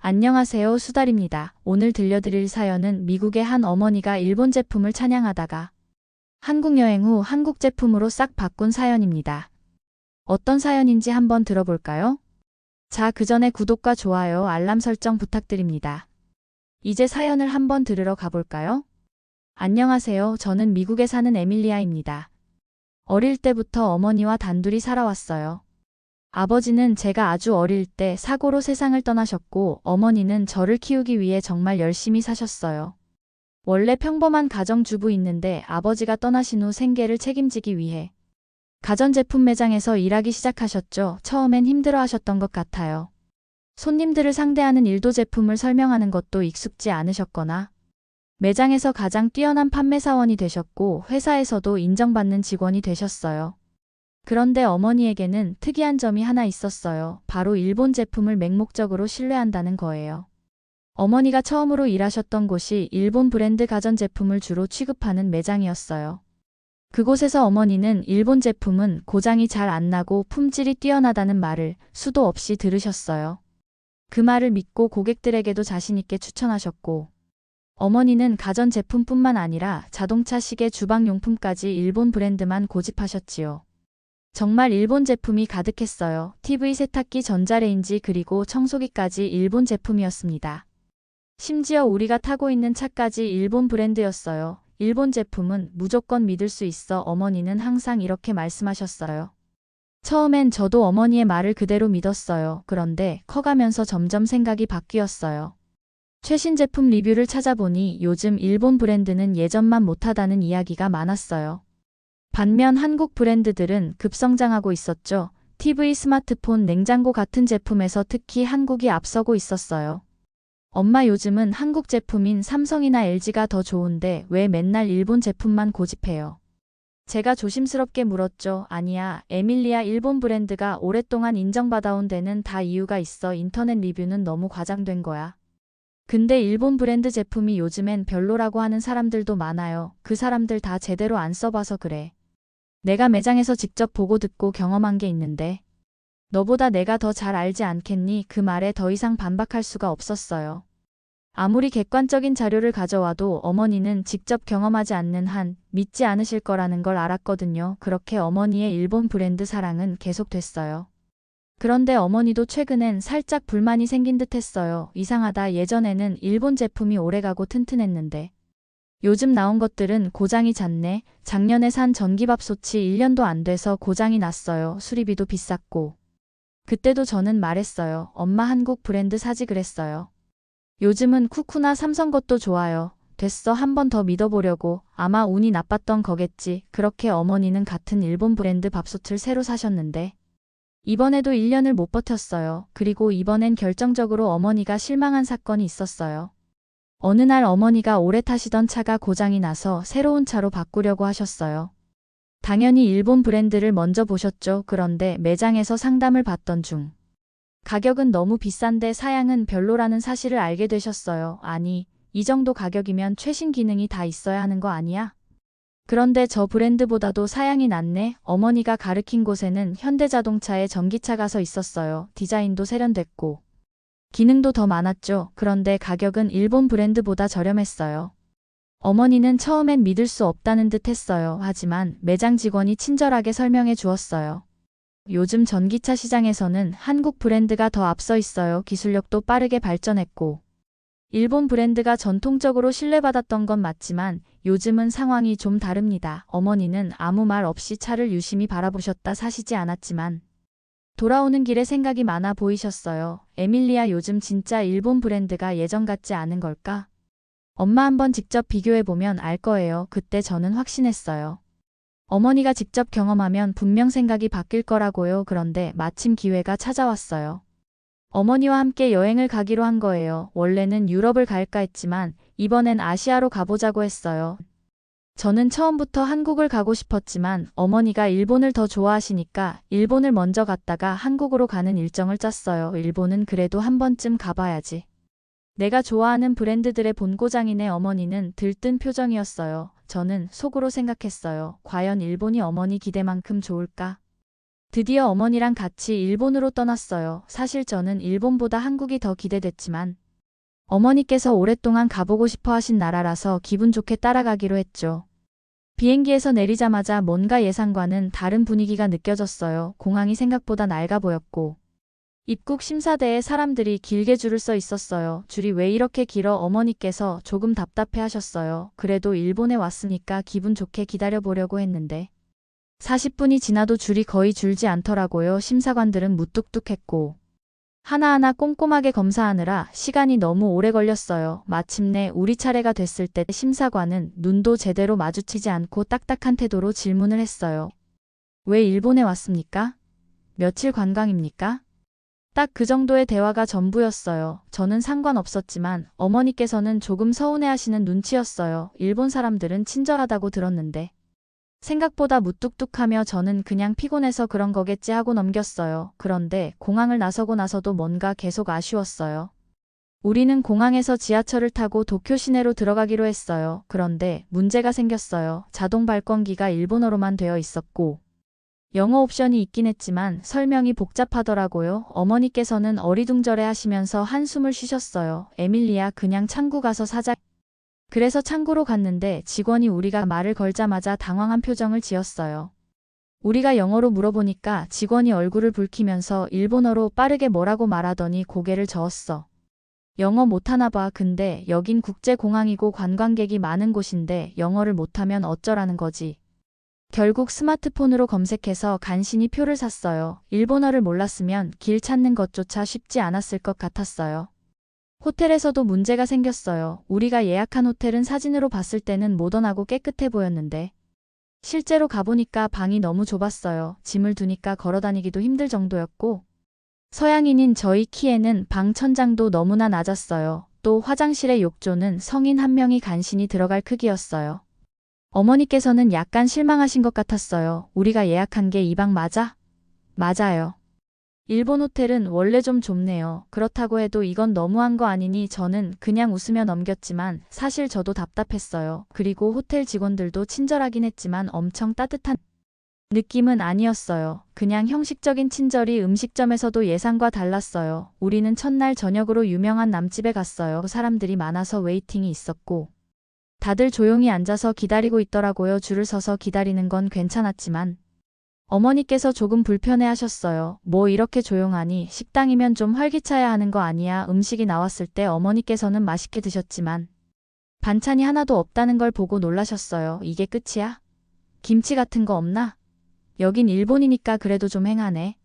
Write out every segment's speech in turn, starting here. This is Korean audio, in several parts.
안녕하세요, 수달입니다. 오늘 들려드릴 사연은 미국의 한 어머니가 일본 제품을 찬양하다가 한국 여행 후 한국 제품으로 싹 바꾼 사연입니다. 어떤 사연인지 한번 들어볼까요? 자, 그 전에 구독과 좋아요, 알람 설정 부탁드립니다. 이제 사연을 한번 들으러 가볼까요? 안녕하세요. 저는 미국에 사는 에밀리아입니다. 어릴 때부터 어머니와 단둘이 살아왔어요. 아버지는 제가 아주 어릴 때 사고로 세상을 떠나셨고 어머니는 저를 키우기 위해 정말 열심히 사셨어요. 원래 평범한 가정주부였는데 아버지가 떠나신 후 생계를 책임지기 위해 가전제품 매장에서 일하기 시작하셨죠. 처음엔 힘들어 하셨던 것 같아요. 손님들을 상대하는 일도 제품을 설명하는 것도 익숙지 않으셨거나 매장에서 가장 뛰어난 판매사원이 되셨고 회사에서도 인정받는 직원이 되셨어요. 그런데 어머니에게는 특이한 점이 하나 있었어요. 바로 일본 제품을 맹목적으로 신뢰한다는 거예요. 어머니가 처음으로 일하셨던 곳이 일본 브랜드 가전제품을 주로 취급하는 매장이었어요. 그곳에서 어머니는 일본 제품은 고장이 잘 안 나고 품질이 뛰어나다는 말을 수도 없이 들으셨어요. 그 말을 믿고 고객들에게도 자신있게 추천하셨고, 어머니는 가전제품뿐만 아니라 자동차, 시계, 주방용품까지 일본 브랜드만 고집하셨지요. 정말 일본 제품이 가득했어요. TV, 세탁기, 전자레인지 그리고 청소기까지 일본 제품이었습니다. 심지어 우리가 타고 있는 차까지 일본 브랜드였어요. 일본 제품은 무조건 믿을 수 있어. 어머니는 항상 이렇게 말씀하셨어요. 처음엔 저도 어머니의 말을 그대로 믿었어요. 그런데 커가면서 점점 생각이 바뀌었어요. 최신 제품 리뷰를 찾아보니 요즘 일본 브랜드는 예전만 못하다는 이야기가 많았어요. 반면 한국 브랜드들은 급성장하고 있었죠. TV, 스마트폰, 냉장고 같은 제품에서 특히 한국이 앞서고 있었어요. 엄마, 요즘은 한국 제품인 삼성이나 LG가 더 좋은데 왜 맨날 일본 제품만 고집해요? 제가 조심스럽게 물었죠. 아니야, 에밀리아, 일본 브랜드가 오랫동안 인정받아온 데는 다 이유가 있어. 인터넷 리뷰는 너무 과장된 거야. 근데 일본 브랜드 제품이 요즘엔 별로라고 하는 사람들도 많아요. 그 사람들 다 제대로 안 써봐서 그래. 내가 매장에서 직접 보고 듣고 경험한 게 있는데 너보다 내가 더 잘 알지 않겠니? 그 말에 더 이상 반박할 수가 없었어요. 아무리 객관적인 자료를 가져와도 어머니는 직접 경험하지 않는 한 믿지 않으실 거라는 걸 알았거든요. 그렇게 어머니의 일본 브랜드 사랑은 계속됐어요. 그런데 어머니도 최근엔 살짝 불만이 생긴 듯 했어요. 이상하다. 예전에는 일본 제품이 오래가고 튼튼했는데 요즘 나온 것들은 고장이 잦네. 작년에 산 전기밥솥이 1년도 안 돼서 고장이 났어요. 수리비도 비쌌고. 그때도 저는 말했어요. 엄마, 한국 브랜드 사지 그랬어요. 요즘은 쿠쿠나 삼성 것도 좋아요. 됐어. 한 번 더 믿어보려고. 아마 운이 나빴던 거겠지. 그렇게 어머니는 같은 일본 브랜드 밥솥을 새로 사셨는데 이번에도 1년을 못 버텼어요. 그리고 이번엔 결정적으로 어머니가 실망한 사건이 있었어요. 어느 날 어머니가 오래 타시던 차가 고장이 나서 새로운 차로 바꾸려고 하셨어요. 당연히 일본 브랜드를 먼저 보셨죠. 그런데 매장에서 상담을 받던 중 가격은 너무 비싼데 사양은 별로라는 사실을 알게 되셨어요. 아니, 이 정도 가격이면 최신 기능이 다 있어야 하는 거 아니야? 그런데 저 브랜드보다도 사양이 낫네. 어머니가 가르친 곳에는 현대자동차의 전기차가 서 있었어요. 디자인도 세련됐고 기능도 더 많았죠. 그런데 가격은 일본 브랜드보다 저렴했어요. 어머니는 처음엔 믿을 수 없다는 듯 했어요. 하지만 매장 직원이 친절하게 설명해 주었어요. 요즘 전기차 시장에서는 한국 브랜드가 더 앞서 있어요. 기술력도 빠르게 발전했고 일본 브랜드가 전통적으로 신뢰받았던 건 맞지만 요즘은 상황이 좀 다릅니다. 어머니는 아무 말 없이 차를 유심히 바라보셨다. 사시지 않았지만 돌아오는 길에 생각이 많아 보이셨어요. 에밀리아, 요즘 진짜 일본 브랜드가 예전 같지 않은 걸까? 엄마, 한번 직접 비교해보면 알 거예요. 그때 저는 확신했어요. 어머니가 직접 경험하면 분명 생각이 바뀔 거라고요. 그런데 마침 기회가 찾아왔어요. 어머니와 함께 여행을 가기로 한 거예요. 원래는 유럽을 갈까 했지만 이번엔 아시아로 가보자고 했어요. 저는 처음부터 한국을 가고 싶었지만 어머니가 일본을 더 좋아하시니까 일본을 먼저 갔다가 한국으로 가는 일정을 짰어요. 일본은 그래도 한 번쯤 가봐야지. 내가 좋아하는 브랜드들의 본고장이네. 어머니는 들뜬 표정이었어요. 저는 속으로 생각했어요. 과연 일본이 어머니 기대만큼 좋을까? 드디어 어머니랑 같이 일본으로 떠났어요. 사실 저는 일본보다 한국이 더 기대됐지만 어머니께서 오랫동안 가보고 싶어 하신 나라라서 기분 좋게 따라가기로 했죠. 비행기에서 내리자마자 뭔가 예상과는 다른 분위기가 느껴졌어요. 공항이 생각보다 낡아 보였고 입국 심사대에 사람들이 길게 줄을 서 있었어요. 줄이 왜 이렇게 길어? 어머니께서 조금 답답해 하셨어요. 그래도 일본에 왔으니까 기분 좋게 기다려보려고 했는데 40분이 지나도 줄이 거의 줄지 않더라고요. 심사관들은 무뚝뚝했고 하나하나 꼼꼼하게 검사하느라 시간이 너무 오래 걸렸어요. 마침내 우리 차례가 됐을 때 심사관은 눈도 제대로 마주치지 않고 딱딱한 태도로 질문을 했어요. 왜 일본에 왔습니까? 며칠 관광입니까? 딱 그 정도의 대화가 전부였어요. 저는 상관없었지만 어머니께서는 조금 서운해하시는 눈치였어요. 일본 사람들은 친절하다고 들었는데 생각보다 무뚝뚝하며 저는 그냥 피곤해서 그런 거겠지 하고 넘겼어요. 그런데 공항을 나서고 나서도 뭔가 계속 아쉬웠어요. 우리는 공항에서 지하철을 타고 도쿄 시내로 들어가기로 했어요. 그런데 문제가 생겼어요. 자동 발권기가 일본어로만 되어 있었고 영어 옵션이 있긴 했지만 설명이 복잡하더라고요. 어머니께서는 어리둥절해 하시면서 한숨을 쉬셨어요. 에밀리야, 그냥 창구 가서 사자. 그래서 창구로 갔는데 직원이 우리가 말을 걸자마자 당황한 표정을 지었어요. 우리가 영어로 물어보니까 직원이 얼굴을 붉히면서 일본어로 빠르게 뭐라고 말하더니 고개를 저었어. 영어 못하나 봐. 근데 여긴 국제공항이고 관광객이 많은 곳인데 영어를 못하면 어쩌라는 거지. 결국 스마트폰으로 검색해서 간신히 표를 샀어요. 일본어를 몰랐으면 길 찾는 것조차 쉽지 않았을 것 같았어요. 호텔에서도 문제가 생겼어요. 우리가 예약한 호텔은 사진으로 봤을 때는 모던하고 깨끗해 보였는데 실제로 가보니까 방이 너무 좁았어요. 짐을 두니까 걸어다니기도 힘들 정도였고 서양인인 저희 키에는 방 천장도 너무나 낮았어요. 또 화장실의 욕조는 성인 한 명이 간신히 들어갈 크기였어요. 어머니께서는 약간 실망하신 것 같았어요. 우리가 예약한 게 이 방 맞아? 맞아요. 일본 호텔은 원래 좀 좁네요. 그렇다고 해도 이건 너무한 거 아니니 저는 그냥 웃으며 넘겼지만 사실 저도 답답했어요. 그리고 호텔 직원들도 친절하긴 했지만 엄청 따뜻한 느낌은 아니었어요. 그냥 형식적인 친절이 음식점에서도 예상과 달랐어요. 우리는 첫날 저녁으로 유명한 남집에 갔어요. 사람들이 많아서 웨이팅이 있었고 다들 조용히 앉아서 기다리고 있더라고요. 줄을 서서 기다리는 건 괜찮았지만 어머니께서 조금 불편해 하셨어요. 뭐 이렇게 조용하니? 식당이면 좀 활기차야 하는 거 아니야? 음식이 나왔을 때 어머니께서는 맛있게 드셨지만 반찬이 하나도 없다는 걸 보고 놀라셨어요. 이게 끝이야? 김치 같은 거 없나? 여긴 일본이니까 그래도 좀 행하네.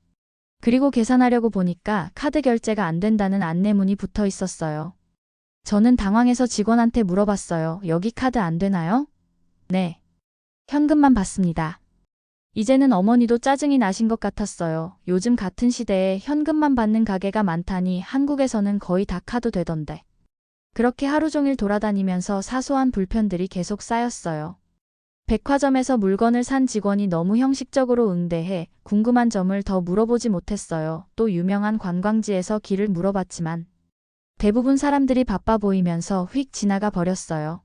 그리고 계산하려고 보니까 카드 결제가 안 된다는 안내문이 붙어 있었어요. 저는 당황해서 직원한테 물어봤어요. 여기 카드 안 되나요? 네. 현금만 받습니다. 이제는 어머니도 짜증이 나신 것 같았어요. 요즘 같은 시대에 현금만 받는 가게가 많다니 한국에서는 거의 다 카드 되던데. 그렇게 하루 종일 돌아다니면서 사소한 불편들이 계속 쌓였어요. 백화점에서 물건을 산 직원이 너무 형식적으로 응대해 궁금한 점을 더 물어보지 못했어요. 또 유명한 관광지에서 길을 물어봤지만 대부분 사람들이 바빠 보이면서 휙 지나가 버렸어요.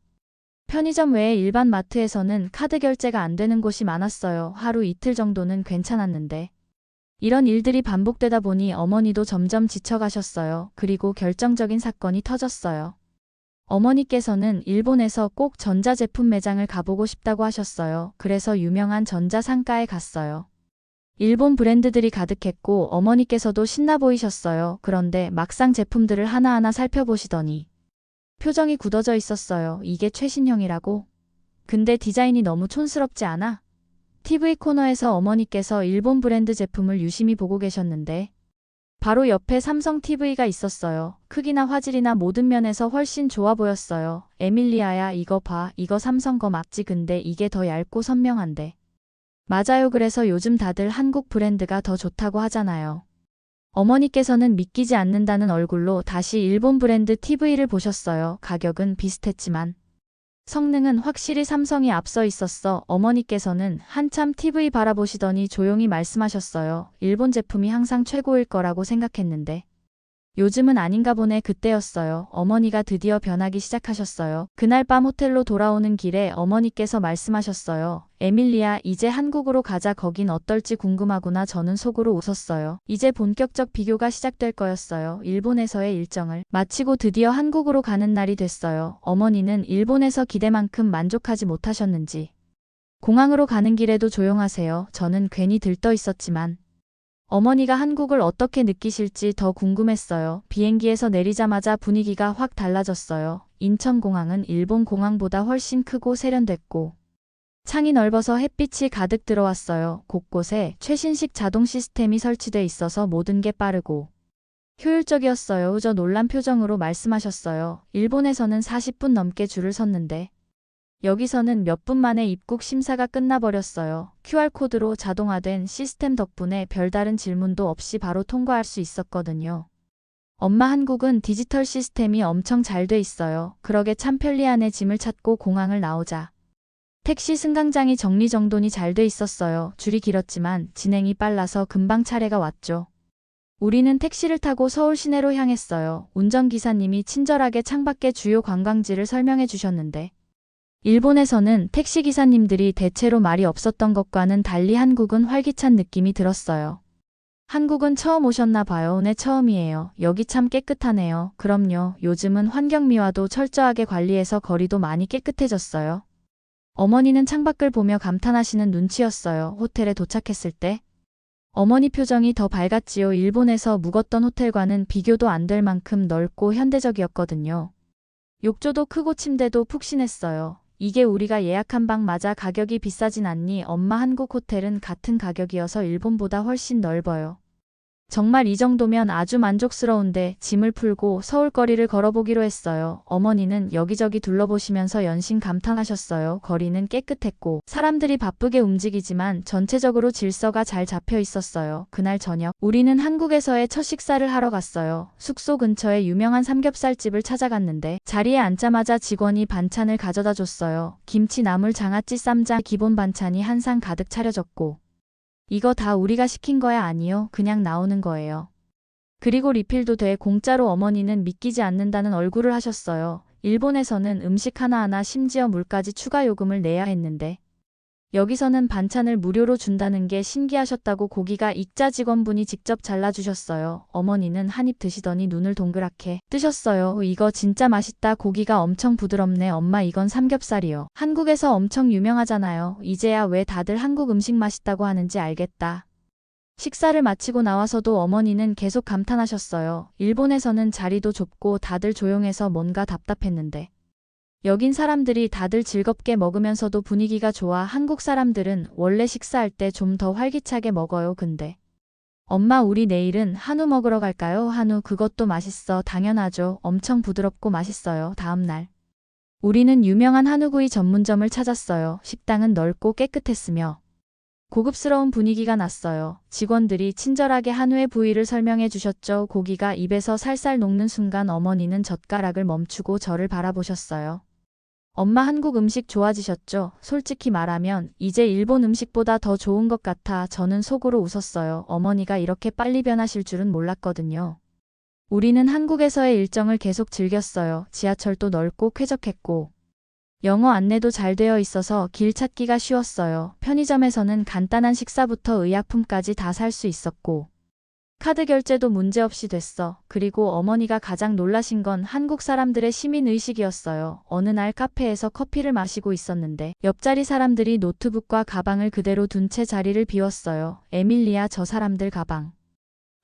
편의점 외에 일반 마트에서는 카드 결제가 안 되는 곳이 많았어요. 하루 이틀 정도는 괜찮았는데 이런 일들이 반복되다 보니 어머니도 점점 지쳐가셨어요. 그리고 결정적인 사건이 터졌어요. 어머니께서는 일본에서 꼭 전자제품 매장을 가보고 싶다고 하셨어요. 그래서 유명한 전자상가에 갔어요. 일본 브랜드들이 가득했고 어머니께서도 신나 보이셨어요. 그런데 막상 제품들을 하나하나 살펴보시더니 표정이 굳어져 있었어요. 이게 최신형이라고? 근데 디자인이 너무 촌스럽지 않아? TV 코너에서 어머니께서 일본 브랜드 제품을 유심히 보고 계셨는데 바로 옆에 삼성 TV가 있었어요. 크기나 화질이나 모든 면에서 훨씬 좋아 보였어요. 에밀리아야, 이거 봐. 이거 삼성 거 맞지? 근데 이게 더 얇고 선명한데. 맞아요. 그래서 요즘 다들 한국 브랜드가 더 좋다고 하잖아요. 어머니께서는 믿기지 않는다는 얼굴로 다시 일본 브랜드 TV를 보셨어요. 가격은 비슷했지만 성능은 확실히 삼성이 앞서 있었어. 어머니께서는 한참 TV 바라보시더니 조용히 말씀하셨어요. 일본 제품이 항상 최고일 거라고 생각했는데 요즘은 아닌가 보네. 그때였어요. 어머니가 드디어 변하기 시작하셨어요. 그날 밤 호텔로 돌아오는 길에 어머니께서 말씀하셨어요. 에밀리야, 이제 한국으로 가자. 거긴 어떨지 궁금하구나. 저는 속으로 웃었어요. 이제 본격적 비교가 시작될 거였어요. 일본에서의 일정을 마치고 드디어 한국으로 가는 날이 됐어요. 어머니는 일본에서 기대만큼 만족하지 못하셨는지 공항으로 가는 길에도 조용하세요. 저는 괜히 들떠 있었지만 어머니가 한국을 어떻게 느끼실지 더 궁금했어요. 비행기에서 내리자마자 분위기가 확 달라졌어요. 인천공항은 일본 공항보다 훨씬 크고 세련됐고 창이 넓어서 햇빛이 가득 들어왔어요. 곳곳에 최신식 자동 시스템이 설치돼 있어서 모든 게 빠르고 효율적이었어요. 저 놀란 표정으로 말씀하셨어요. 일본에서는 40분 넘게 줄을 섰는데 여기서는 몇 분 만에 입국 심사가 끝나버렸어요. QR코드로 자동화된 시스템 덕분에 별다른 질문도 없이 바로 통과할 수 있었거든요. 엄마, 한국은 디지털 시스템이 엄청 잘 돼 있어요. 그러게 참 편리하네. 짐을 찾고 공항을 나오자 택시 승강장이 정리정돈이 잘 돼 있었어요. 줄이 길었지만 진행이 빨라서 금방 차례가 왔죠. 우리는 택시를 타고 서울 시내로 향했어요. 운전기사님이 친절하게 창밖의 주요 관광지를 설명해 주셨는데 일본에서는 택시기사님들이 대체로 말이 없었던 것과는 달리 한국은 활기찬 느낌이 들었어요. 한국은 처음 오셨나 봐요. 네, 처음이에요. 여기 참 깨끗하네요. 그럼요. 요즘은 환경미화도 철저하게 관리해서 거리도 많이 깨끗해졌어요. 어머니는 창밖을 보며 감탄하시는 눈치였어요. 호텔에 도착했을 때 어머니 표정이 더 밝았지요. 일본에서 묵었던 호텔과는 비교도 안 될 만큼 넓고 현대적이었거든요. 욕조도 크고 침대도 푹신했어요. 이게 우리가 예약한 방 맞아? 가격이 비싸진 않니? 엄마, 한국 호텔은 같은 가격이어서 일본보다 훨씬 넓어요. 정말 이 정도면 아주 만족스러운데 짐을 풀고 서울거리를 걸어보기로 했어요. 어머니는 여기저기 둘러보시면서 연신 감탄하셨어요. 거리는 깨끗했고 사람들이 바쁘게 움직이지만 전체적으로 질서가 잘 잡혀 있었어요. 그날 저녁 우리는 한국에서의 첫 식사를 하러 갔어요. 숙소 근처에 유명한 삼겹살집을 찾아갔는데 자리에 앉자마자 직원이 반찬을 가져다 줬어요. 김치, 나물, 장아찌, 쌈장, 기본 반찬이 한 상 가득 차려졌고 이거 다 우리가 시킨 거야? 아니요. 그냥 나오는 거예요. 그리고 리필도 돼. 공짜로. 어머니는 믿기지 않는다는 얼굴을 하셨어요. 일본에서는 음식 하나하나 심지어 물까지 추가 요금을 내야 했는데 여기서는 반찬을 무료로 준다는 게 신기하셨다고 고기가 익자 직원분이 직접 잘라주셨어요. 어머니는 한 입 드시더니 눈을 동그랗게 뜨셨어요. 이거 진짜 맛있다. 고기가 엄청 부드럽네. 엄마, 이건 삼겹살이요. 한국에서 엄청 유명하잖아요. 이제야 왜 다들 한국 음식 맛있다고 하는지 알겠다. 식사를 마치고 나와서도 어머니는 계속 감탄하셨어요. 일본에서는 자리도 좁고 다들 조용해서 뭔가 답답했는데 여긴 사람들이 다들 즐겁게 먹으면서도 분위기가 좋아. 한국 사람들은 원래 식사할 때 좀 더 활기차게 먹어요. 근데 엄마, 우리 내일은 한우 먹으러 갈까요? 한우, 그것도 맛있어. 당연하죠. 엄청 부드럽고 맛있어요. 다음날 우리는 유명한 한우구이 전문점을 찾았어요. 식당은 넓고 깨끗했으며 고급스러운 분위기가 났어요. 직원들이 친절하게 한우의 부위를 설명해 주셨죠. 고기가 입에서 살살 녹는 순간 어머니는 젓가락을 멈추고 저를 바라보셨어요. 엄마, 한국 음식 좋아지셨죠? 솔직히 말하면 이제 일본 음식보다 더 좋은 것 같아. 저는 속으로 웃었어요. 어머니가 이렇게 빨리 변하실 줄은 몰랐거든요. 우리는 한국에서의 일정을 계속 즐겼어요. 지하철도 넓고 쾌적했고 영어 안내도 잘 되어 있어서 길 찾기가 쉬웠어요. 편의점에서는 간단한 식사부터 의약품까지 다 살 수 있었고 카드 결제도 문제없이 됐어. 그리고 어머니가 가장 놀라신 건 한국 사람들의 시민의식이었어요. 어느 날 카페에서 커피를 마시고 있었는데 옆자리 사람들이 노트북과 가방을 그대로 둔 채 자리를 비웠어요. 에밀리야, 저 사람들 가방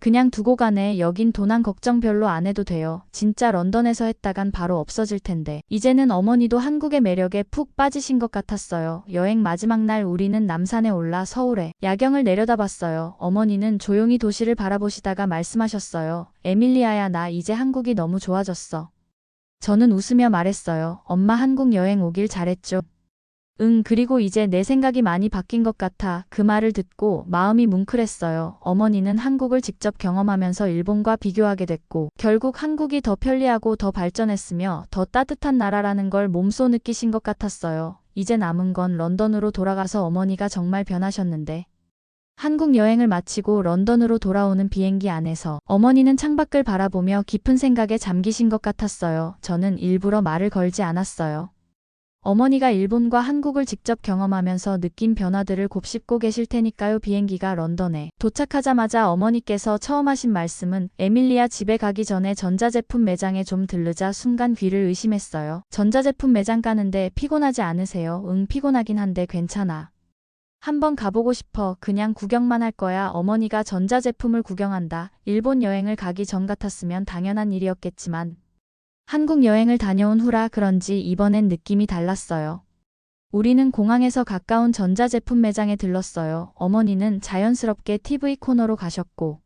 그냥 두고 가네. 여긴 도난 걱정 별로 안 해도 돼요. 진짜 런던에서 했다간 바로 없어질 텐데. 이제는 어머니도 한국의 매력에 푹 빠지신 것 같았어요. 여행 마지막 날 우리는 남산에 올라 서울의 야경을 내려다봤어요. 어머니는 조용히 도시를 바라보시다가 말씀하셨어요. 에밀리아야, 나 이제 한국이 너무 좋아졌어. 저는 웃으며 말했어요. 엄마, 한국 여행 오길 잘했죠. 응, 그리고 이제 내 생각이 많이 바뀐 것 같아. 그 말을 듣고 마음이 뭉클했어요. 어머니는 한국을 직접 경험하면서 일본과 비교하게 됐고 결국 한국이 더 편리하고 더 발전했으며 더 따뜻한 나라라는 걸 몸소 느끼신 것 같았어요. 이제 남은 건 런던으로 돌아가서 어머니가 정말 변하셨는데 한국 여행을 마치고 런던으로 돌아오는 비행기 안에서 어머니는 창밖을 바라보며 깊은 생각에 잠기신 것 같았어요. 저는 일부러 말을 걸지 않았어요. 어머니가 일본과 한국을 직접 경험하면서 느낀 변화들을 곱씹고 계실 테니까요. 비행기가 런던에 도착하자마자 어머니께서 처음 하신 말씀은 에밀리아 집에 가기 전에 전자제품 매장에 좀 들르자 순간 귀를 의심했어요. 전자제품 매장 가는데 피곤하지 않으세요? 응, 피곤하긴 한데 괜찮아. 한번 가보고 싶어. 그냥 구경만 할 거야. 어머니가 전자제품을 구경한다. 일본 여행을 가기 전 같았으면 당연한 일이었겠지만 한국 여행을 다녀온 후라 그런지 이번엔 느낌이 달랐어요. 우리는 공항에서 가까운 전자제품 매장에 들렀어요. 어머니는 자연스럽게 TV 코너로 가셨고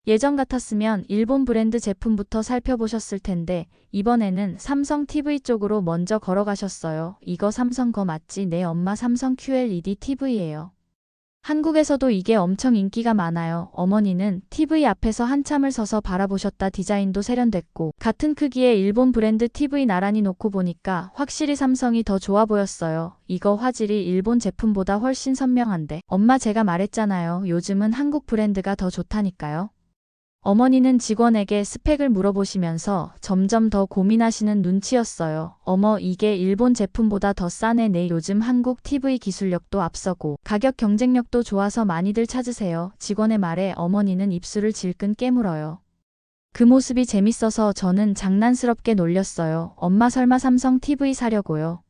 예전 같았으면 일본 브랜드 제품부터 살펴보셨을 텐데 이번에는 삼성 TV 쪽으로 먼저 걸어가셨어요. 이거 삼성 거 맞지? 네, 엄마 삼성 QLED TV예요. 한국에서도 이게 엄청 인기가 많아요. 어머니는 TV 앞에서 한참을 서서 바라보셨다. 디자인도 세련됐고 같은 크기의 일본 브랜드 TV 나란히 놓고 보니까 확실히 삼성이 더 좋아 보였어요. 이거 화질이 일본 제품보다 훨씬 선명한데 엄마 제가 말했잖아요. 요즘은 한국 브랜드가 더 좋다니까요. 어머니는 직원에게 스펙을 물어보시면서 점점 더 고민하시는 눈치였어요. 어머, 이게 일본 제품보다 더 싸네. 네, 요즘 한국 TV 기술력도 앞서고 가격 경쟁력도 좋아서 많이들 찾으세요. 직원의 말에 어머니는 입술을 질끈 깨물어요. 그 모습이 재밌어서 저는 장난스럽게 놀렸어요. 엄마 설마 삼성 TV 사려고요?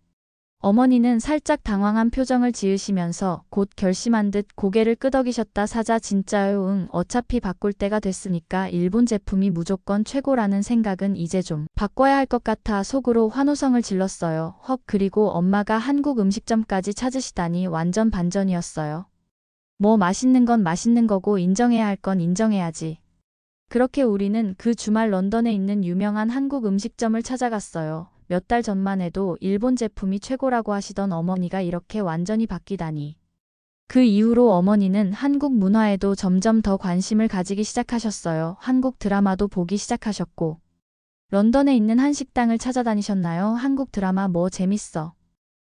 어머니는 살짝 당황한 표정을 지으시면서 곧 결심한 듯 고개를 끄덕이셨다. 사자. 진짜요? 응, 어차피 바꿀 때가 됐으니까 일본 제품이 무조건 최고라는 생각은 이제 좀 바꿔야 할 것 같아 속으로 환호성을 질렀어요. 헉, 그리고 엄마가 한국 음식점까지 찾으시다니 완전 반전이었어요. 뭐 맛있는 건 맛있는 거고 인정해야 할 건 인정해야지. 그렇게 우리는 그 주말 런던에 있는 유명한 한국 음식점을 찾아갔어요. 몇 달 전만 해도 일본 제품이 최고라고 하시던 어머니가 이렇게 완전히 바뀌다니. 그 이후로 어머니는 한국 문화에도 점점 더 관심을 가지기 시작하셨어요. 한국 드라마도 보기 시작하셨고. 런던에 있는 한 식당을 찾아다니셨나요? 한국 드라마 뭐 재밌어?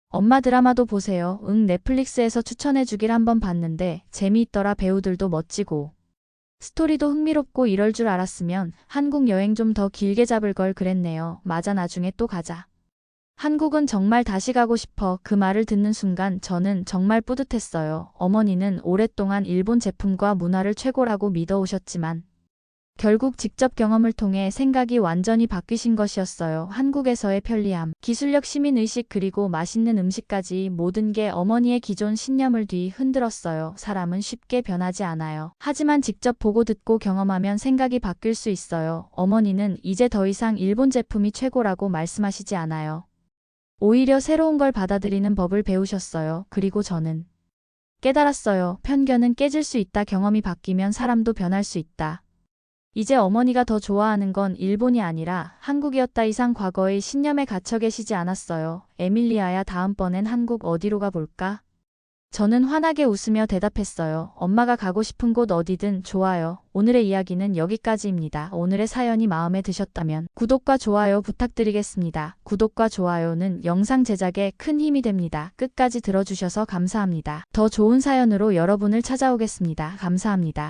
엄마 드라마도 보세요. 응, 넷플릭스에서 추천해주길 한번 봤는데 재미있더라. 배우들도 멋지고. 스토리도 흥미롭고 이럴 줄 알았으면 한국 여행 좀 더 길게 잡을 걸 그랬네요. 맞아, 나중에 또 가자. 한국은 정말 다시 가고 싶어. 그 말을 듣는 순간 저는 정말 뿌듯했어요. 어머니는 오랫동안 일본 제품과 문화를 최고라고 믿어오셨지만 결국 직접 경험을 통해 생각이 완전히 바뀌신 것이었어요. 한국에서의 편리함, 기술력, 시민의식 그리고 맛있는 음식까지 모든 게 어머니의 기존 신념을 뒤흔들었어요. 사람은 쉽게 변하지 않아요. 하지만 직접 보고 듣고 경험하면 생각이 바뀔 수 있어요. 어머니는 이제 더 이상 일본 제품이 최고라고 말씀하시지 않아요. 오히려 새로운 걸 받아들이는 법을 배우셨어요. 그리고 저는 깨달았어요. 편견은 깨질 수 있다. 경험이 바뀌면 사람도 변할 수 있다. 이제 어머니가 더 좋아하는 건 일본이 아니라 한국이었다. 이상 과거의 신념에 갇혀 계시지 않았어요. 에밀리아야, 다음번엔 한국 어디로 가볼까? 저는 환하게 웃으며 대답했어요. 엄마가 가고 싶은 곳 어디든 좋아요. 오늘의 이야기는 여기까지입니다. 오늘의 사연이 마음에 드셨다면 구독과 좋아요 부탁드리겠습니다. 구독과 좋아요는 영상 제작에 큰 힘이 됩니다. 끝까지 들어주셔서 감사합니다. 더 좋은 사연으로 여러분을 찾아오겠습니다. 감사합니다.